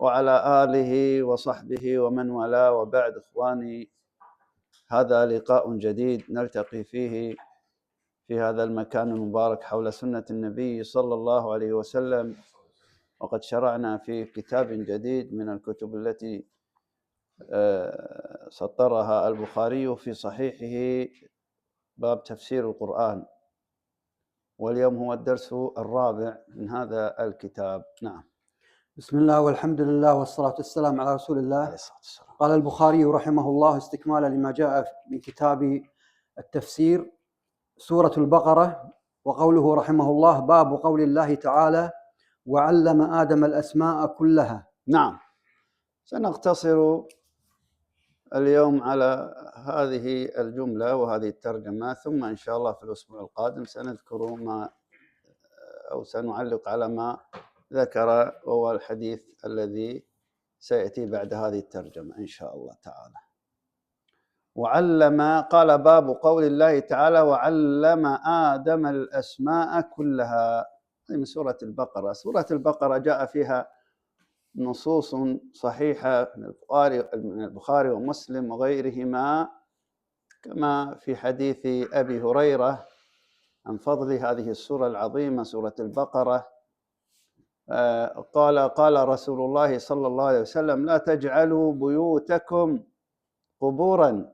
وعلى آله وصحبه ومن والاه، وبعد. إخواني، هذا لقاء جديد نلتقي فيه في هذا المكان المبارك حول سنة النبي صلى الله عليه وسلم، وقد شرعنا في كتاب جديد من الكتب التي سطرها البخاري في صحيحه، باب تفسير القرآن، واليوم هو الدرس الرابع من هذا الكتاب. نعم. بسم الله والحمد لله والصلاة والسلام على رسول الله. قال البخاري رحمه الله استكمالا لما جاء من كتاب التفسير، سورة البقرة، وقوله رحمه الله: باب قول الله تعالى: وعلم آدم الأسماء كلها. نعم، سنقتصر اليوم على هذه الجملة وهذه الترجمة، ثم إن شاء الله في الأسبوع القادم سنذكر سنعلق على ما ذكر، وهو الحديث الذي سيأتي بعد هذه الترجمة إن شاء الله تعالى. وعلم، قال باب قول الله تعالى: وعلم آدم الأسماء كلها، من سورة البقرة. سورة البقرة جاء فيها نصوص صحيحة من البخاري ومسلم وغيرهما، كما في حديث أبي هريرة عن فضل هذه السورة العظيمة سورة البقرة. قال رسول الله صلى الله عليه وسلم: لا تجعلوا بيوتكم قبورا،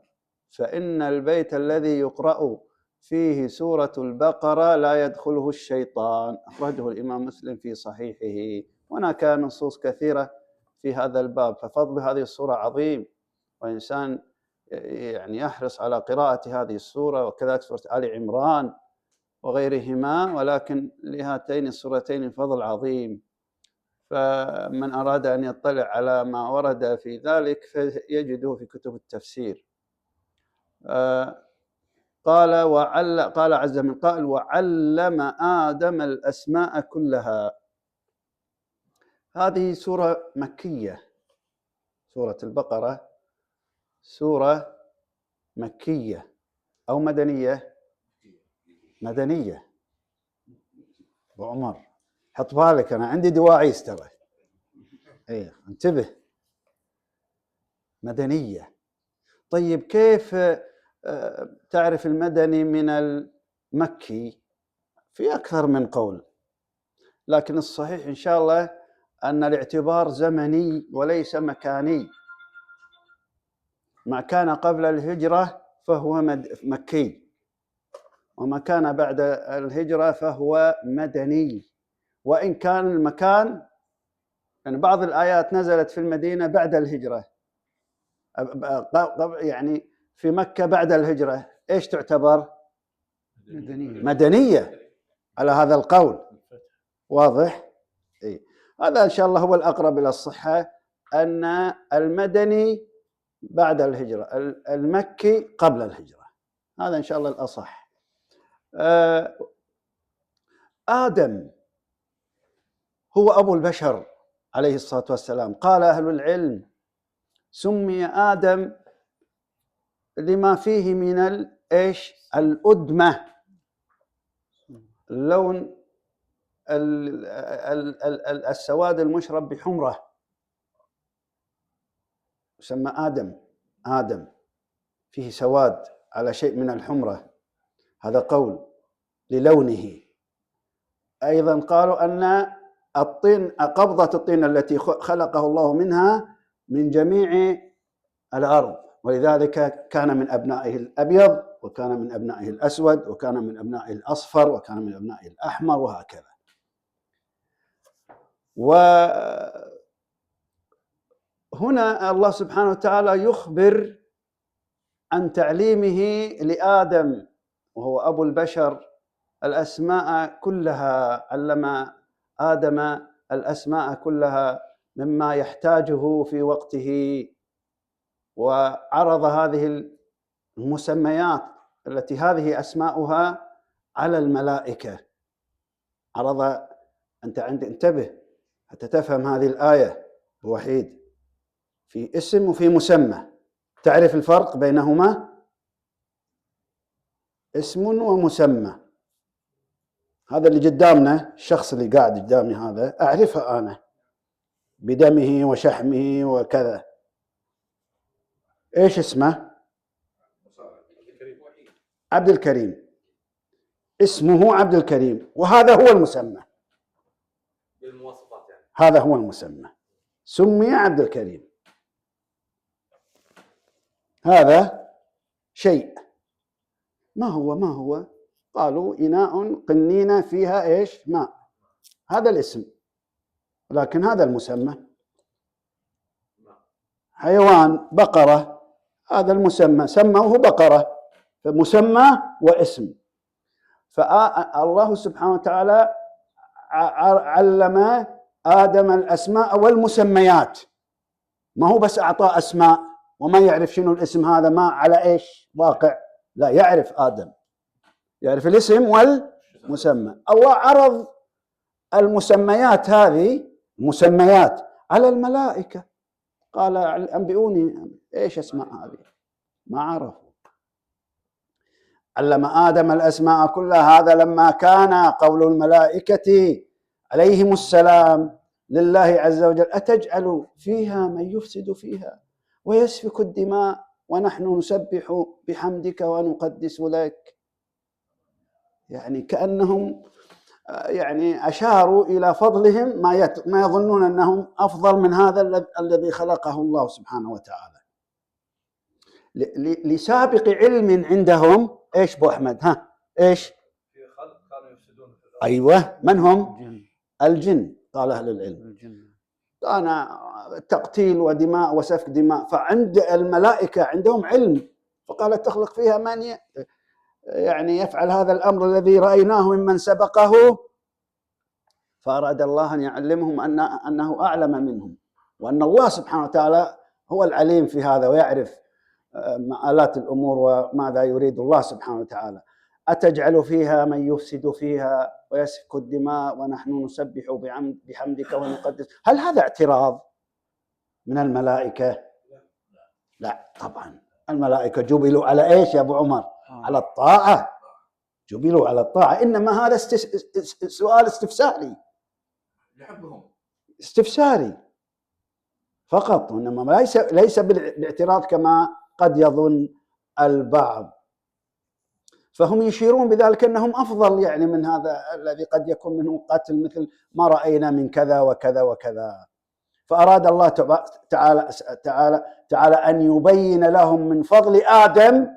فإن البيت الذي يقرأ فيه سورة البقرة لا يدخله الشيطان. أخرجه الإمام مسلم في صحيحه. هناك نصوص كثيرة في هذا الباب، ففضل هذه السورة عظيم، وإنسان يعني يحرص على قراءة هذه السورة، وكذلك سورة آل عمران وغيرهما، ولكن لهاتين السورتين فضل عظيم، فمن أراد أن يطلع على ما ورد في ذلك فيجده في كتب التفسير. قال عز من قائل: وعلم آدم الأسماء كلها. هذه سورة مكية، سورة البقرة سورة مكية أو مدنية؟ مدنية. أبو عمر حط بالك، أنا عندي دواعيس ترى، انتبه، مدنية. طيب، كيف تعرف المدني من المكي؟ في أكثر من قول، لكن الصحيح إن شاء الله أن الاعتبار زمني وليس مكاني. ما كان قبل الهجرة فهو مكي، وما كان بعد الهجرة فهو مدني، وإن كان المكان، يعني بعض الآيات نزلت في المدينة بعد الهجرة، يعني في مكة بعد الهجرة، إيش تعتبر؟ مدنية على هذا القول. واضح؟ هذا إن شاء الله هو الأقرب إلى الصحة، أن المدني بعد الهجرة، المكي قبل الهجرة. هذا إن شاء الله الأصح. آدم هو أبو البشر عليه الصلاة والسلام. قال أهل العلم: سمي آدم لما فيه من الأدمة، اللون السواد المشرب بحمرة، يسمى آدم فيه سواد على شيء من الحمرة، هذا قول للونه. أيضا قالوا أن الطين، قبضة الطين التي خلقه الله منها من جميع الأرض، ولذلك كان من أبنائه الأبيض، وكان من أبنائه الأسود، وكان من أبنائه الأصفر، وكان من أبنائه الأحمر، وهكذا. وهنا الله سبحانه وتعالى يخبر عن تعليمه لآدم، وهو أبو البشر، الأسماء كلها. علم آدم الأسماء كلها مما يحتاجه في وقته، وعرض هذه المسميات التي هذه أسماؤها على الملائكة. عرض، أنت انتبه حتى تفهم هذه الآية بوحيد، في اسم وفي مسمى، تعرف الفرق بينهما؟ اسم ومسمى. هذا اللي قدامنا، الشخص اللي قاعد قدامي هذا أعرفه أنا، بدمه وشحمه وكذا. إيش اسمه؟ عبد الكريم، اسمه عبد الكريم، وهذا هو المسمى بالمواصفات يعني. هذا هو المسمى، سمي عبد الكريم. هذا شيء ما هو قالوا إناء قنينة فيها إيش؟ ماء، هذا الاسم، لكن هذا المسمى. حيوان بقرة، هذا المسمى، سموه بقرة، فمسمى واسم. فالله سبحانه وتعالى علم آدم الأسماء والمسميات، ما هو بس أعطاه أسماء وما يعرف شنو الاسم هذا، ما على إيش واقع، لا، يعرف آدم، يعرف الاسم والمسمى. الله عرض المسميات هذه مسميات على الملائكة، قال أنبئوني إيش أسماء هذه، ما عرفوا. علم آدم الأسماء كلها. هذا لما كان قول الملائكة عليهم السلام لله عز وجل: أتجعل فيها من يفسد فيها ويسفك الدماء ونحن نسبح بحمدك ونقدس لك. يعني كأنهم يعني أشاروا إلى فضلهم، ما يظنون أنهم أفضل من هذا الذي خلقه الله سبحانه وتعالى. لسابق علم عندهم. إيش أبو أحمد؟ ها إيش؟ في خلق كانوا يفسدون في الأرض. أيوة، من هم؟ الجن. قال أهل العلم كان تقتيل ودماء وسفك دماء، فعند الملائكة عندهم علم، فقال تخلق فيها من يعني يفعل هذا الأمر الذي رأيناه ممن سبقه. فأراد الله أن يعلمهم أنه أعلم منهم، وأن الله سبحانه وتعالى هو العليم في هذا ويعرف مآلات الأمور وماذا يريد الله سبحانه وتعالى. أتجعل فيها من يفسد فيها ويسفك الدماء ونحن نسبح بحمدك ونقدس. هل هذا اعتراض من الملائكة؟ لا طبعا، الملائكة جبلوا على إيش يا أبو عمر؟ على الطاعة، جبلوا على الطاعة. إنما هذا سؤال استفساري، يحبهم استفساري فقط، إنما ليس بالاعتراض كما قد يظن البعض. فهم يشيرون بذلك أنهم أفضل يعني من هذا الذي قد يكون منه قتل، مثل ما رأينا من كذا وكذا وكذا. فأراد الله تعالى أن يبين لهم من فضل آدم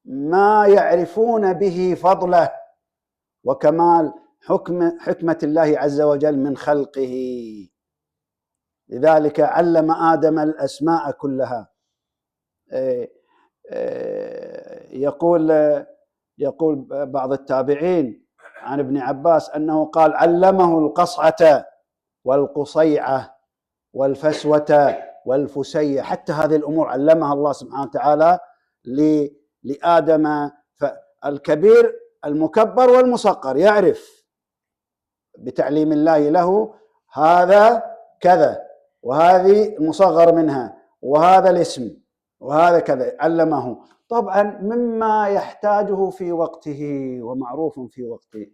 ما يعرفون به فضله وكمال حكمة الله عز وجل من خلقه. لذلك علم آدم الأسماء كلها. يقول بعض التابعين عن ابن عباس أنه قال: علمه القصعة والقصيعة والفسوة والفسية، حتى هذه الأمور علمها الله سبحانه وتعالى لآدم. فالكبير المكبر والمصغر يعرف بتعليم الله له هذا كذا، وهذه مصغر منها، وهذا الاسم، وهذا كذا، علمه طبعا مما يحتاجه في وقته ومعروف في وقته،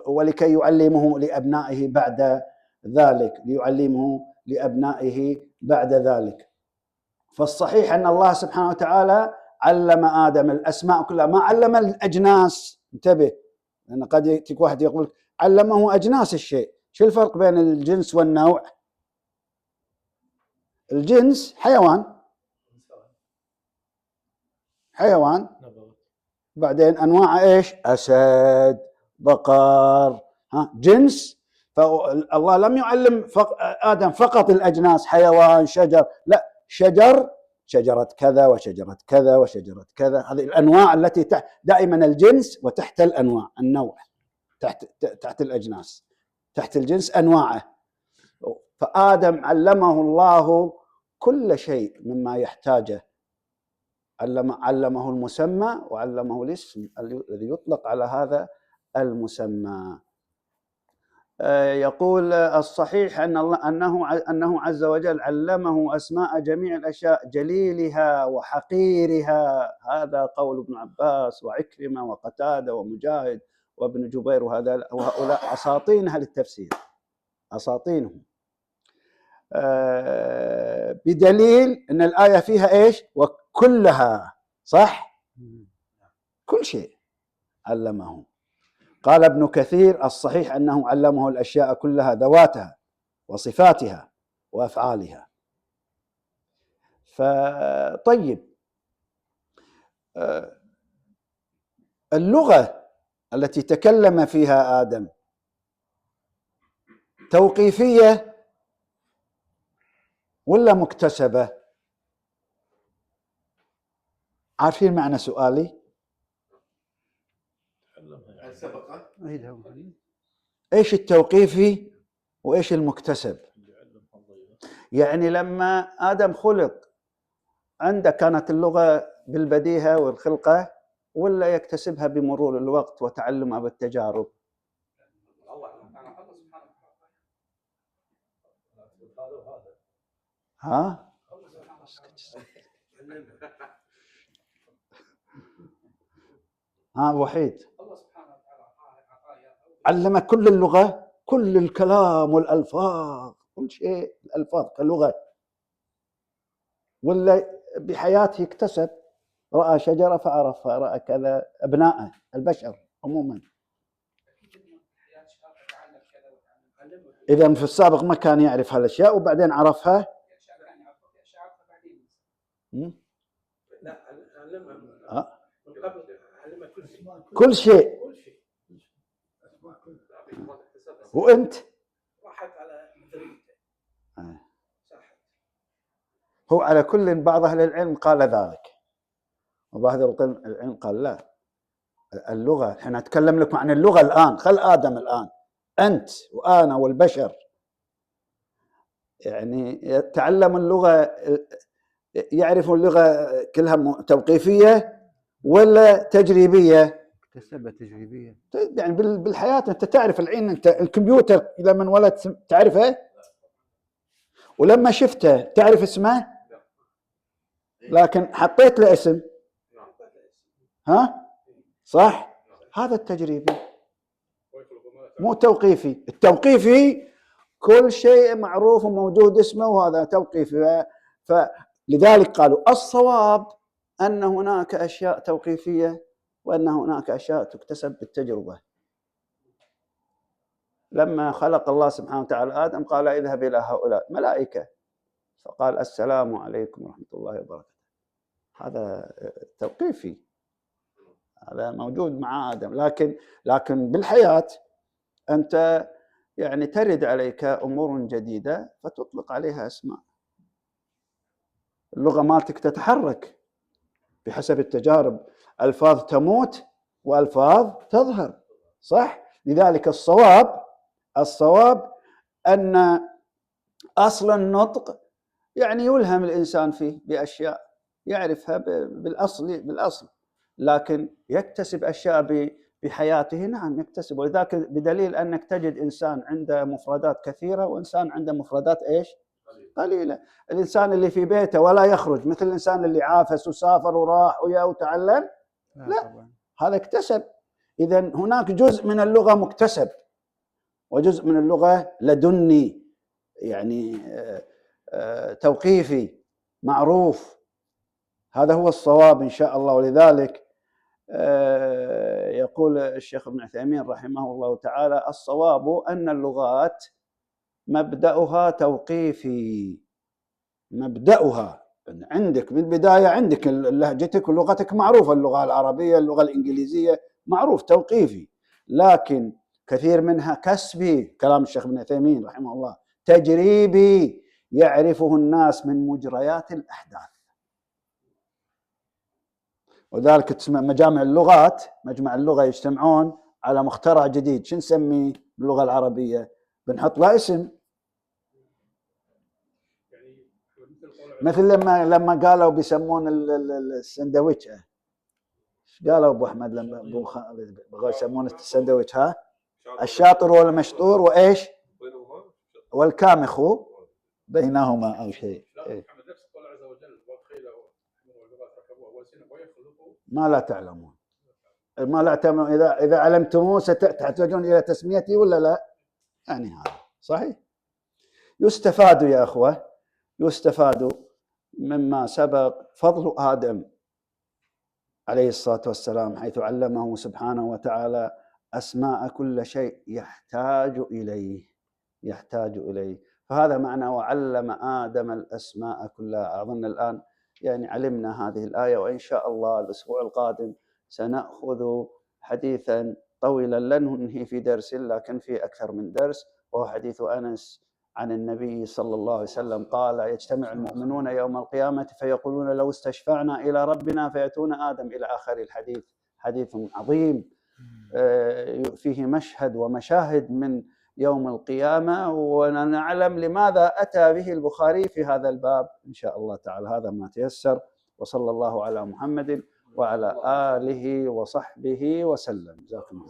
ولكي يعلمه لأبنائه بعد ذلك، بعد ذلك. فالصحيح أن الله سبحانه وتعالى علم آدم الأسماء كلها، ما علم الأجناس. انتبه، لأن قد يأتيك واحد يقول علمه أجناس الشيء. شو الفرق بين الجنس والنوع؟ الجنس حيوان، بعدين أنواع إيش؟ أسد، بقر، جنس. فالله لم يعلم آدم فقط الأجناس، حيوان، شجر، لا، شجرة كذا وشجرة كذا وشجرة كذا. هذه الأنواع التي دائما الجنس وتحت الأنواع، النوع تحت الأجناس، تحت الجنس أنواعه. فآدم علمه الله كل شيء مما يحتاجه، علمه المسمى وعلمه الاسم الذي يطلق على هذا المسمى. يقول الصحيح أنه عز وجل علمه أسماء جميع الأشياء، جليلها وحقيرها. هذا قول ابن عباس وعكرمة وقتادة ومجاهد وابن جبير، وهؤلاء أساطين أهل التفسير، أساطينهم. بدليل أن الآية فيها إيش؟ وكلها، صح؟ كل شيء علمه. قال ابن كثير: الصحيح أنه علمه الأشياء كلها، ذواتها وصفاتها وأفعالها. فطيب، اللغة التي تكلم فيها آدم توقيفية ولا مكتسبة؟ عارفين معنى سؤالي؟ ايش التوقيفي وايش المكتسب؟ يعني لما آدم خلق عنده كانت اللغة بالبديهة والخلقة، ولا يكتسبها بمرور الوقت وتعلمها بالتجارب؟ ها؟ وحيد علم كل اللغة، كل الكلام والألفاظ، كل شيء، الألفاظ كلغة، ولا بحياته اكتسب؟ رأى شجرة فعرفها، رأى كذا، أبناءه البشر عموما. إذا في السابق ما كان يعرف هالأشياء وبعدين عرفها. كل شيء. وأنت هو على كل، بعض أهل العلم قال ذلك وبعض العلم قال لا. اللغة، احنا نتكلم لكم عن اللغة الآن، خل آدم الآن، أنت وأنا والبشر، يعني يتعلم اللغة، يعرف اللغة كلها توقيفية ولا تجريبية؟ مكتسبة تجريبية. يعني بالحياة أنت تعرف الحين، أنت الكمبيوتر لما انولدت تعرفه، ولما شفته تعرف اسمه، لكن حطيت له اسم، ها صح؟ هذا التجريبي مو توقيفي. التوقيفي كل شيء معروف وموجود اسمه، وهذا توقيفي. فلذلك قالوا الصواب أن هناك أشياء توقيفية وأن هناك أشياء تكتسب بالتجربة. لما خلق الله سبحانه وتعالى آدم قال: اذهب إلى هؤلاء ملائكة، فقال: السلام عليكم ورحمة الله وبركاته. هذا توقيفي، هذا موجود مع آدم. لكن بالحياة أنت يعني ترد عليك أمور جديدة فتطلق عليها أسماء. اللغة مالتك تتحرك بحسب التجارب، ألفاظ تموت وألفاظ تظهر، صح؟ لذلك الصواب أن أصل النطق يعني يلهم الإنسان فيه بأشياء يعرفها بالأصل، لكن يكتسب أشياء بحياته، نعم يكتسب. ولذلك بدليل أنك تجد إنسان عنده مفردات كثيرة وإنسان عنده مفردات إيش؟ قليلة. الإنسان اللي في بيته ولا يخرج مثل الإنسان اللي عافس وسافر وراح وتعلم، لا، هذا اكتسب. إذن هناك جزء من اللغة مكتسب وجزء من اللغة لدني، يعني توقيفي معروف. هذا هو الصواب إن شاء الله. ولذلك يقول الشيخ ابن عثيمين رحمه الله تعالى: الصواب أن اللغات مبدأها توقيفي، مبدأها عندك بالبداية، عندك لهجتك ولغتك معروفة، اللغة العربية، اللغة الإنجليزية معروف توقيفي، لكن كثير منها كسبي، كلام الشيخ ابن عثيمين رحمه الله، تجريبي يعرفه الناس من مجريات الأحداث. وذلك تسمع مجامع اللغات، مجمع اللغة يجتمعون على مخترع جديد، شو نسميه باللغة العربية؟ بنحط له اسم. مثل لما قالوا بيسمون السندويتش، قالوا ابو احمد لما ابو خالد بغوا يسمون السندويتش، ها، الشاطر والمشطور وايش والكامخ بينهما او شيء. ما لا تعلمون، ما لا تعلمون، اذا علمتموه ستحتاجون الى تسميته ولا لا؟ يعني هذا صحيح. يستفاد يا أخوة، يستفاد مما سبق فضل آدم عليه الصلاة والسلام، حيث علمه سبحانه وتعالى أسماء كل شيء يحتاج إليه. فهذا معنى وعلم آدم الأسماء كلها. أظن الآن يعني علمنا هذه الآية، وإن شاء الله الأسبوع القادم سنأخذ حديثا طويلا لن ننهي في درس لكن في أكثر من درس، وهو حديث أنس عن النبي صلى الله عليه وسلم قال: يجتمع المؤمنون يوم القيامة فيقولون لو استشفعنا إلى ربنا فيأتون آدم، إلى آخر الحديث. حديث عظيم فيه مشهد ومشاهد من يوم القيامة، ونعلم لماذا أتى به البخاري في هذا الباب إن شاء الله تعالى. هذا ما تيسر، وصلى الله على محمد وعلى آله وصحبه وسلم. جزاكم الله.